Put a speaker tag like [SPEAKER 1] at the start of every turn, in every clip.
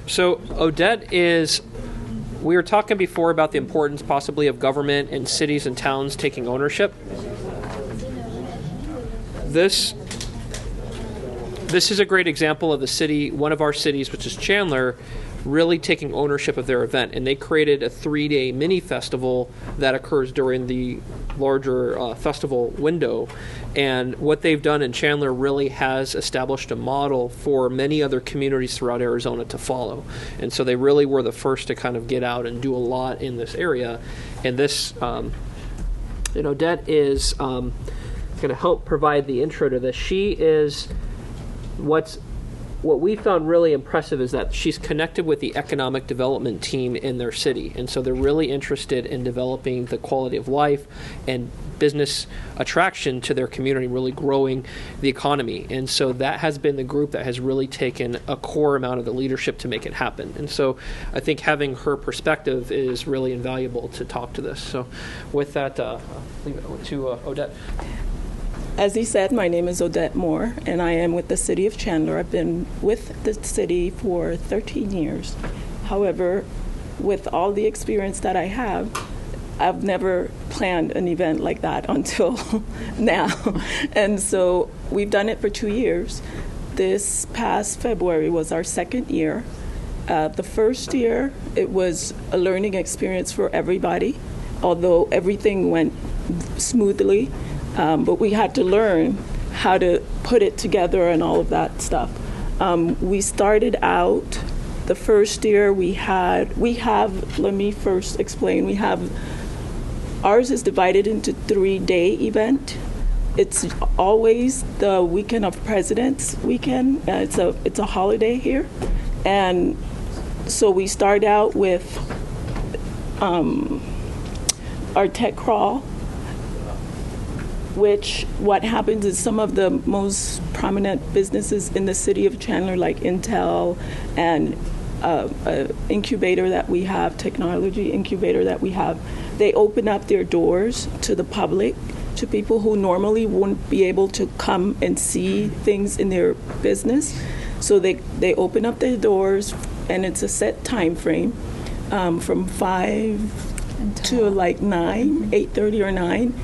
[SPEAKER 1] So Odette we were talking before about the importance possibly of government and cities and towns taking ownership. This is a great example of the city, one of our cities, which is Chandler, really taking ownership of their event. And they created a 3-day mini festival that occurs during the larger festival window. And what they've done in Chandler really has established a model for many other communities throughout Arizona to follow. And so they really were the first to kind of get out and do a lot in this area. And this, Odette is going to help provide the intro to this. She is what we found really impressive is that she's connected with the economic development team in their city. And so they're really interested in developing the quality of life and business attraction to their community, really growing the economy. And so that has been the group that has really taken a core amount of the leadership to make it happen. And so I think having her perspective is really invaluable to talk to this. So with that, I'll leave it to Odette.
[SPEAKER 2] As he said, my name is Odette Moore, and I am with the City of Chandler. I've been with the city for 13 years. However, with all the experience that I have, I've never planned an event like that until now. And so we've done it for 2 years. This past February was our second year. The first year, it was a learning experience for everybody, although everything went smoothly. But we had to learn how to put it together and all of that stuff. We started out the first year. Let me first explain. Ours is divided into 3-day event. It's always the weekend of President's weekend. It's a holiday here, and so we start out with our tech crawl. What happens is some of the most prominent businesses in the city of Chandler, like Intel and incubator that we have, technology incubator that we have, they open up their doors to the public, to people who normally wouldn't be able to come and see things in their business. So they open up their doors, and it's a set time frame from 5 to like 9, 8:30 or 9.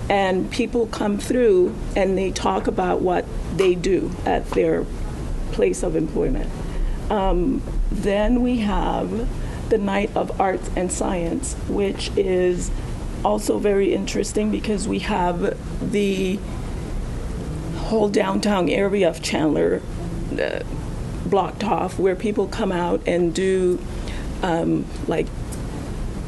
[SPEAKER 2] And people come through and they talk about what they do at their place of employment. Then we have the Night of Arts and Science, which is also very interesting because we have the whole downtown area of Chandler blocked off, where people come out and do like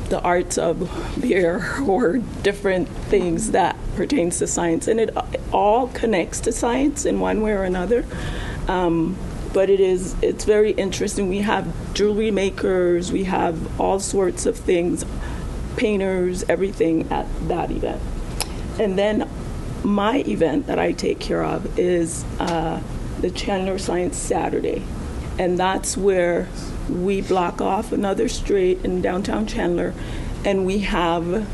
[SPEAKER 2] the arts of beer or different things that pertains to science. And it all connects to science in one way or another. But it's very interesting. We have jewelry makers, we have all sorts of things, painters, everything at that event. And then my event that I take care of is the Chandler Science Saturday. And that's where we block off another street in downtown Chandler, and we had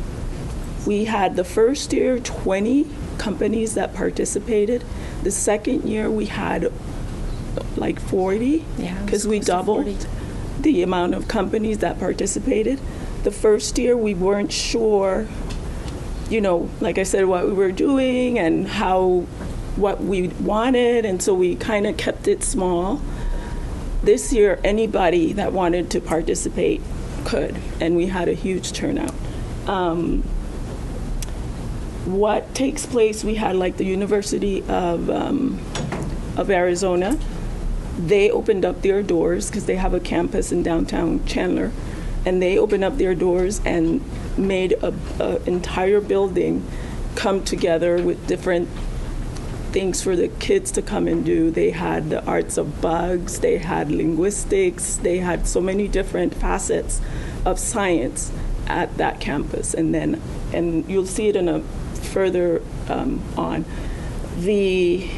[SPEAKER 2] the first year 20 companies that participated. The second year we had like 40, because we doubled the amount of companies that participated. The first year we weren't sure, like I said, what we were doing and what we wanted, and so we kind of kept it small. This year, anybody that wanted to participate could, and we had a huge turnout. What takes place, we had like the University of Arizona. They opened up their doors because they have a campus in downtown Chandler, and they opened up their doors and made an entire building come together with different things for the kids to come and do. They had the arts of bugs, they had linguistics, they had so many different facets of science at that campus. And you'll see it in a further on. The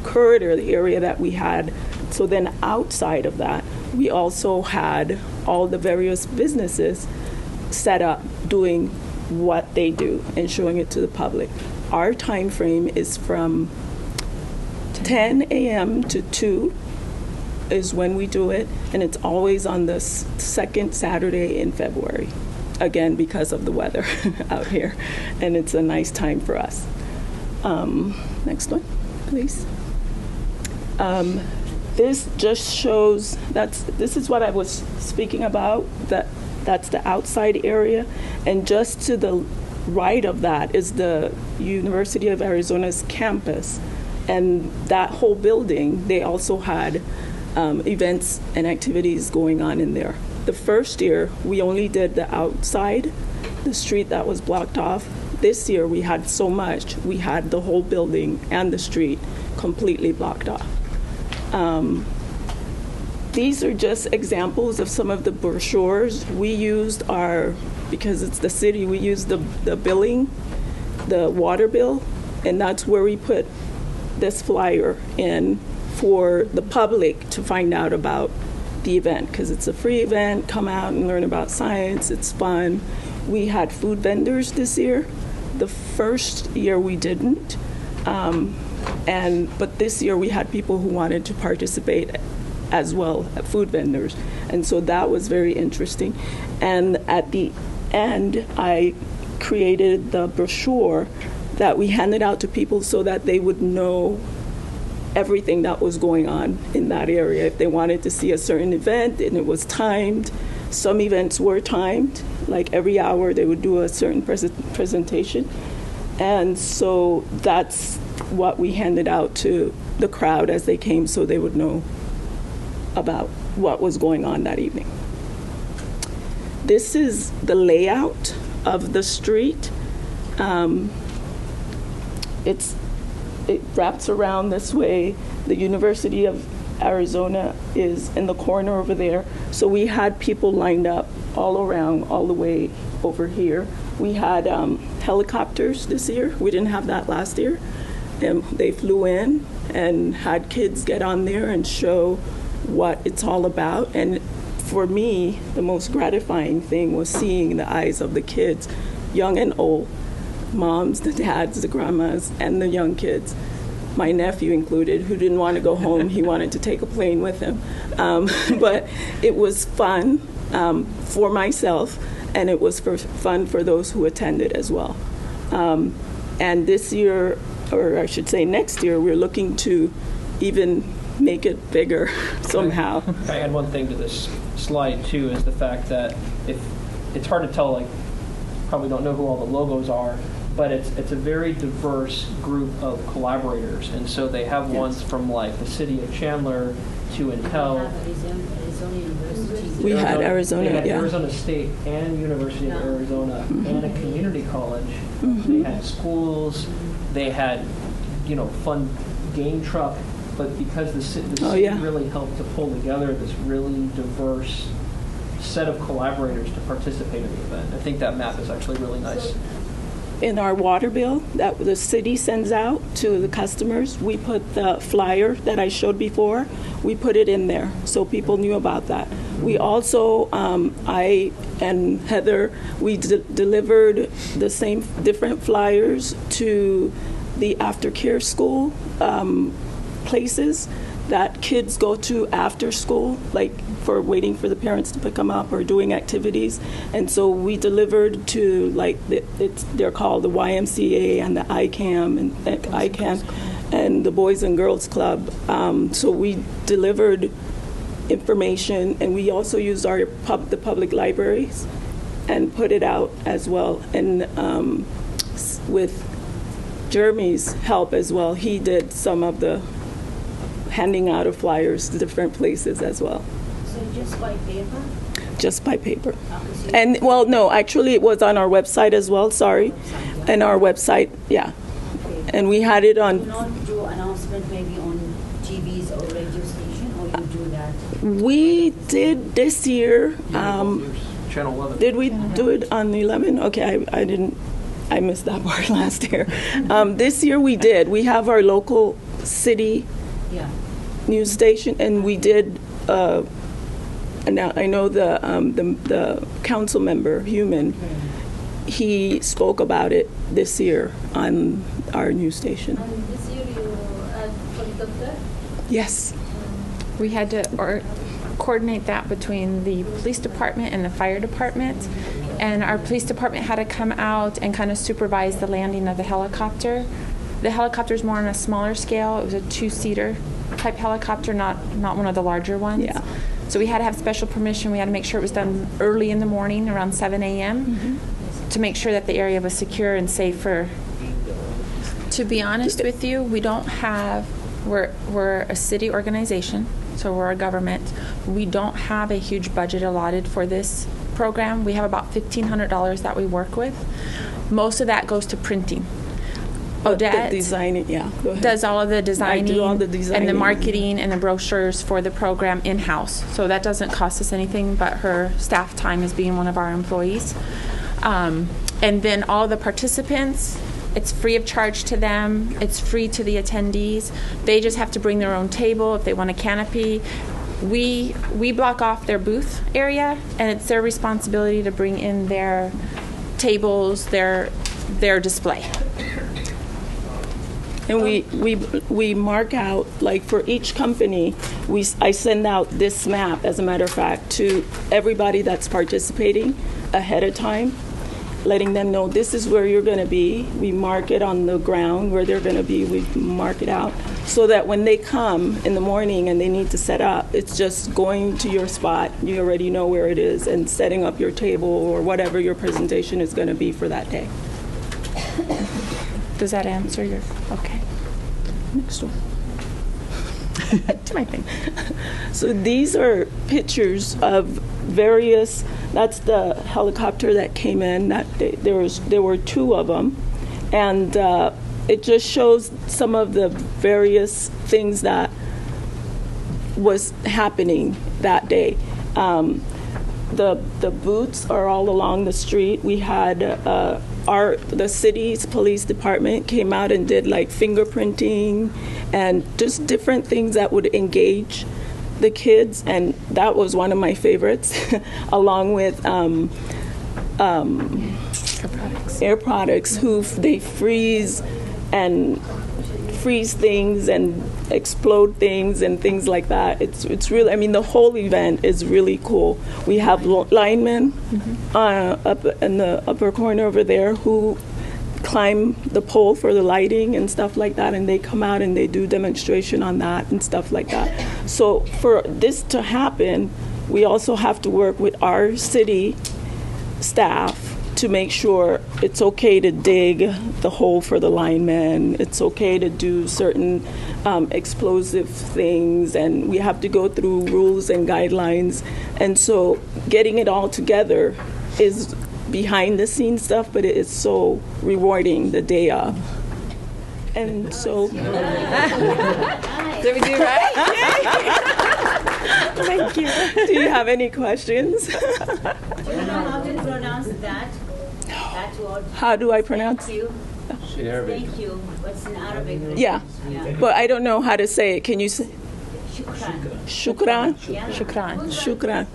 [SPEAKER 2] corridor, the area that we had, so then outside of that, we also had all the various businesses set up doing what they do and showing it to the public. Our time frame is from 10 a.m. to 2, is when we do it, and it's always on the second Saturday in February, again, because of the weather out here, and it's a nice time for us. Next one, please. This just shows, this is what I was speaking about, that's the outside area, and just to the right of that is the University of Arizona's campus. And that whole building, they also had events and activities going on in there. The first year, we only did the outside, the street that was blocked off. This year, we had so much, we had the whole building and the street completely blocked off. These are just examples of some of the brochures. We used because it's the city, we used the billing, the water bill, and that's where we put this flyer in for the public to find out about the event, because it's a free event. Come out and learn about science. It's fun. We had food vendors this year. The first year we didn't, but this year we had people who wanted to participate as well, food vendors, and so that was very interesting. And at the end, I created the brochure that we handed out to people so that they would know everything that was going on in that area. If they wanted to see a certain event and it was timed, some events were timed, like every hour they would do a certain presentation. And so that's what we handed out to the crowd as they came, so they would know about what was going on that evening. This is the layout of the street. It wraps around this way. The University of Arizona is in the corner over there. So we had people lined up all around, all the way over here. We had helicopters this year. We didn't have that last year. And they flew in and had kids get on there and show what it's all about. And for me, the most gratifying thing was seeing the eyes of the kids, young and old, moms, the dads, the grandmas, and the young kids, my nephew included, who didn't want to go home. He wanted to take a plane with him. But it was fun for myself, and it was fun for those who attended as well. And this year, or I should say next year, we're looking to even make it bigger somehow.
[SPEAKER 1] I add one thing to this slide, too, is the fact that if it's hard to tell, like, probably don't know who all the logos are, but it's a very diverse group of collaborators, and so they have ones from like the city of Chandler to Intel.
[SPEAKER 2] We had Arizona,
[SPEAKER 1] they had
[SPEAKER 2] yeah.
[SPEAKER 1] Arizona State and University of Arizona and a community college. They had schools. They had, fun game truck. But because the city really helped to pull together this really diverse set of collaborators to participate in the event, I think that map is actually really nice.
[SPEAKER 2] In our water bill that the city sends out to the customers, we put the flyer that I showed before, we put it in there so people knew about that. We also, I and Heather, we delivered the same different flyers to the aftercare school places that kids go to after school, like for waiting for the parents to pick them up or doing activities. And so we delivered to, like, they're called the YMCA and the ICAM and the Boys and Girls Club. So we delivered information, and we also used the public libraries and put it out as well. And with Jeremy's help as well, he did some of the handing out of flyers to different places as well.
[SPEAKER 3] So just by paper?
[SPEAKER 2] Just by paper. And, well, no, actually it was on our website as well, sorry. And our website, yeah.
[SPEAKER 3] Okay.
[SPEAKER 2] And we had it on...
[SPEAKER 3] Do you not do announcement maybe on TVs or radio station, or you do that?
[SPEAKER 2] We did this year.
[SPEAKER 1] Channel 11.
[SPEAKER 2] Did we do it on the 11? Okay, I didn't. I missed that part last year. This year we did. We have our local city news station, and we did. And I know the council member, Human, he spoke about it this year on our news station.
[SPEAKER 4] And this year you had helicopter?
[SPEAKER 2] Yes.
[SPEAKER 4] We had to coordinate that between the police department and the fire department. And our police department had to come out and kind of supervise the landing of the helicopter. The helicopter's more on a smaller scale. It was a 2-seater type helicopter, not one of the larger ones.
[SPEAKER 2] Yeah.
[SPEAKER 4] So we had to have special permission. We had to make sure it was done early in the morning, around 7 a.m., to make sure that the area was secure and safe for. To be honest with you, we don't have. We're a city organization, so we're a government. We don't have a huge budget allotted for this program. We have about $1,500 that we work with. Most of that goes to printing. Odette
[SPEAKER 2] the designing, yeah. Go ahead.
[SPEAKER 4] does all of the designing,
[SPEAKER 2] I do all the designing
[SPEAKER 4] and the marketing and the brochures for the program in-house. So that doesn't cost us anything, but her staff time as being one of our employees. And then all the participants, it's free of charge to them. It's free to the attendees. They just have to bring their own table if they want a canopy. We block off their booth area, and it's their responsibility to bring in their tables, their display.
[SPEAKER 2] And we mark out, like for each company, I send out this map, as a matter of fact, to everybody that's participating ahead of time, letting them know this is where you're going to be. We mark it on the ground where they're going to be. We mark it out so that when they come in the morning and they need to set up, it's just going to your spot. You already know where it is and setting up your table or whatever your presentation is going to be for that day.
[SPEAKER 4] Does that answer your? Okay.
[SPEAKER 2] Next one.
[SPEAKER 4] To my thing.
[SPEAKER 2] So these are pictures of various. That's the helicopter that came in. There were 2 of them, and it just shows some of the various things that was happening that day. The booths are all along the street. We had the city's police department came out and did like fingerprinting and just different things that would engage the kids, and that was one of my favorites, along with Air Products, who they freeze things and explode things and things like that. It's really, I mean, the whole event is really cool. We have linemen up in the upper corner over there who climb the pole for the lighting and stuff like that, and they come out and they do demonstration on that and stuff like that. So for this to happen, we also have to work with our city staff to make sure it's okay to dig the hole for the linemen. It's okay to do certain explosive things, and we have to go through rules and guidelines. And so getting it all together is behind the scenes stuff, but it is so rewarding the day of. And so
[SPEAKER 4] Did we do right? Thank you.
[SPEAKER 2] do you have any questions?
[SPEAKER 3] Do you know how to pronounce that? That word?
[SPEAKER 2] How do I pronounce?
[SPEAKER 3] Thank you.
[SPEAKER 5] In Arabic.
[SPEAKER 3] Thank you. What's in Arabic?
[SPEAKER 2] Yeah, but I don't know how to say it. Can you say
[SPEAKER 3] Shukran.
[SPEAKER 2] shukran?
[SPEAKER 3] Yeah.
[SPEAKER 4] Shukran.
[SPEAKER 2] Shukran.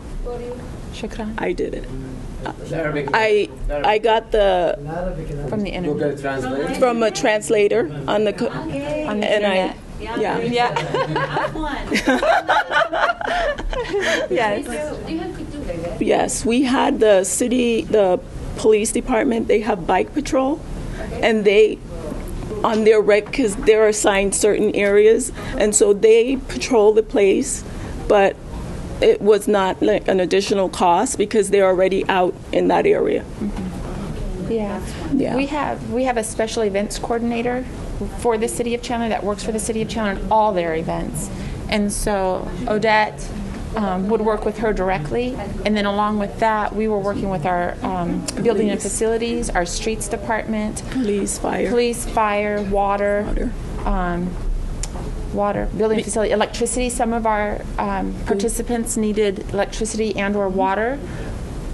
[SPEAKER 4] Shukran.
[SPEAKER 2] I did it.
[SPEAKER 5] Arabic.
[SPEAKER 2] I got the
[SPEAKER 4] From the internet.
[SPEAKER 5] Google Translate.
[SPEAKER 2] from a translator on the
[SPEAKER 3] Okay.
[SPEAKER 4] On the
[SPEAKER 2] and
[SPEAKER 4] internet.
[SPEAKER 2] yeah.
[SPEAKER 4] Yeah.
[SPEAKER 3] Have fun.
[SPEAKER 4] Yes.
[SPEAKER 3] Do you have to do that?
[SPEAKER 2] Yes, we had the police department, they have bike patrol, and they, on their because they're assigned certain areas, and so they patrol the place, but it was not like an additional cost because they're already out in that area.
[SPEAKER 4] Yeah.
[SPEAKER 2] Yeah.
[SPEAKER 4] We have a special events coordinator for the City of Chandler that works for the City of Chandler in all their events. And so Odette would work with her directly, and then along with that, we were working with our building and facilities, our streets department,
[SPEAKER 2] Police, fire.
[SPEAKER 4] water, building facility, electricity. Some of our participants needed electricity and/or water,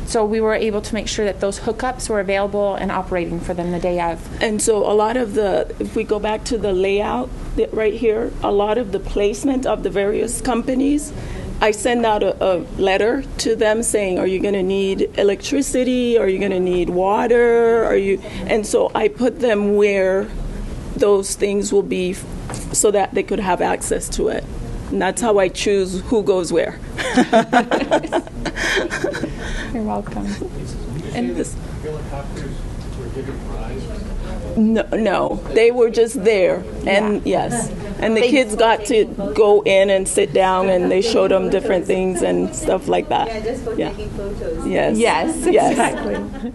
[SPEAKER 4] so we were able to make sure that those hookups were available and operating for them the day of.
[SPEAKER 2] And so a lot of if we go back to the layout right here, a lot of the placement of the various companies, I send out a letter to them saying, are you going to need electricity? Are you going to need water? And so I put them where those things will be so that they could have access to it. And that's how I choose who goes where.
[SPEAKER 4] You're welcome.
[SPEAKER 2] And this,
[SPEAKER 6] Helicopters were given rides.
[SPEAKER 2] no, they were just there. And yes. And the kids got to go in and sit down, and they showed them different things and stuff like that.
[SPEAKER 3] Yeah, just for
[SPEAKER 2] Yeah.
[SPEAKER 3] taking photos.
[SPEAKER 2] Yes.
[SPEAKER 4] Yes,
[SPEAKER 2] Yes.
[SPEAKER 4] exactly.